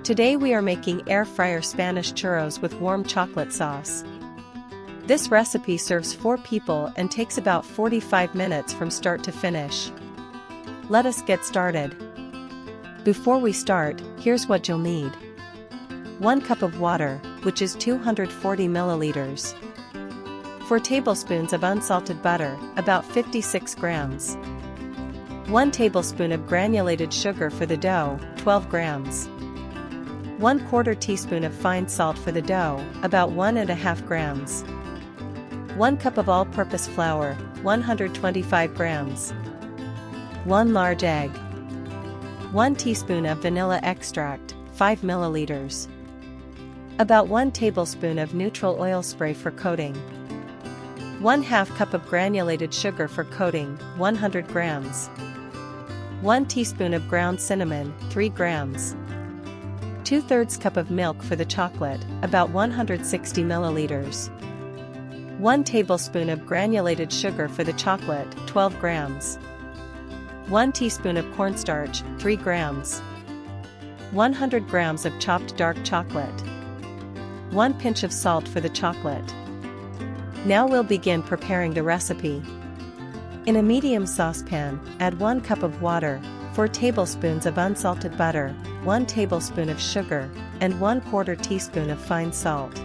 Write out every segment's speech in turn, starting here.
Today we are making air fryer Spanish churros with warm chocolate sauce. This recipe serves 4 people and takes about 45 minutes from start to finish. Let us get started. Before we start, here's what you'll need. 1 cup of water, which is 240 milliliters. 4 tablespoons of unsalted butter, about 56 grams. 1 tablespoon of granulated sugar for the dough, 12 grams. 1/4 teaspoon of fine salt for the dough, about 1½ grams. 1 cup of all-purpose flour, 125 grams. 1 large egg. 1 teaspoon of vanilla extract, 5 milliliters. About 1 tablespoon of neutral oil spray for coating. 1/2 cup of granulated sugar for coating, 100 grams. 1 teaspoon of ground cinnamon, 3 grams. 2/3 cup of milk for the chocolate, about 160 milliliters. 1 tablespoon of granulated sugar for the chocolate, 12 grams. 1 teaspoon of cornstarch, 3 grams. 100 grams of chopped dark chocolate. 1 pinch of salt for the chocolate. Now we'll begin preparing the recipe. In a medium saucepan, add 1 cup of water, 4 tablespoons of unsalted butter, 1 tablespoon of sugar, and 1/4 teaspoon of fine salt.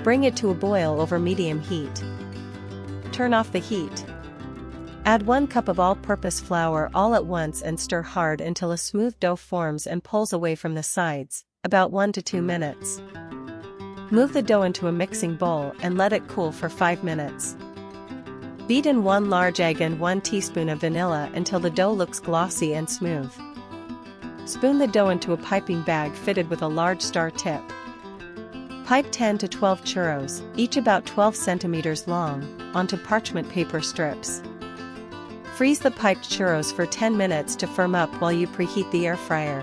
Bring it to a boil over medium heat. Turn off the heat. Add 1 cup of all-purpose flour all at once and stir hard until a smooth dough forms and pulls away from the sides, about 1 to 2 minutes. Move the dough into a mixing bowl and let it cool for 5 minutes. Beat in 1 large egg and 1 teaspoon of vanilla until the dough looks glossy and smooth. Spoon the dough into a piping bag fitted with a large star tip. Pipe 10 to 12 churros, each about 12 centimeters long, onto parchment paper strips. Freeze the piped churros for 10 minutes to firm up while you preheat the air fryer.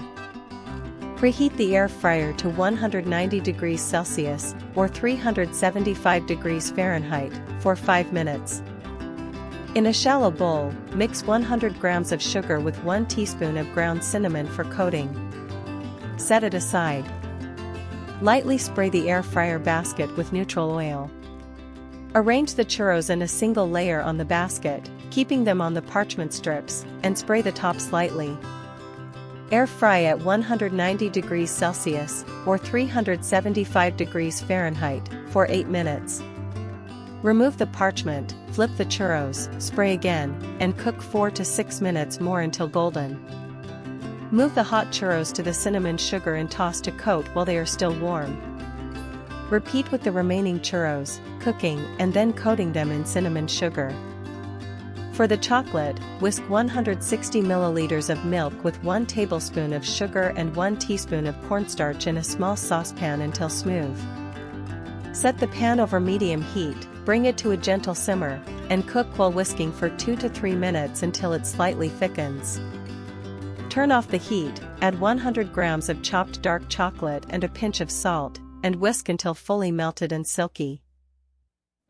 Preheat the air fryer to 190 degrees Celsius, or 375 degrees Fahrenheit, for 5 minutes. In a shallow bowl, mix 100 grams of sugar with 1 teaspoon of ground cinnamon for coating. Set it aside. Lightly spray the air fryer basket with neutral oil. Arrange the churros in a single layer on the basket, keeping them on the parchment strips, and spray the top slightly. Air fry at 190 degrees Celsius, or 375 degrees Fahrenheit, for 8 minutes. Remove the parchment, flip the churros, spray again, and cook 4 to 6 minutes more until golden. Move the hot churros to the cinnamon sugar and toss to coat while they are still warm. Repeat with the remaining churros, cooking and then coating them in cinnamon sugar. For the chocolate, whisk 160 milliliters of milk with 1 tablespoon of sugar and 1 teaspoon of cornstarch in a small saucepan until smooth. Set the pan over medium heat, bring it to a gentle simmer, and cook while whisking for 2 to 3 minutes until it slightly thickens. Turn off the heat, add 100 grams of chopped dark chocolate and a pinch of salt, and whisk until fully melted and silky.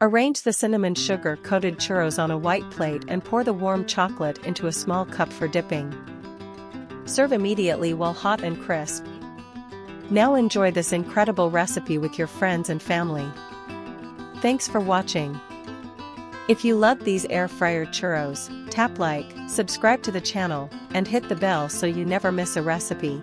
Arrange the cinnamon sugar-coated churros on a white plate and pour the warm chocolate into a small cup for dipping. Serve immediately while hot and crisp. Now enjoy this incredible recipe with your friends and family. Thanks for watching. If you love these air fryer churros, tap like, subscribe to the channel, and hit the bell so you never miss a recipe.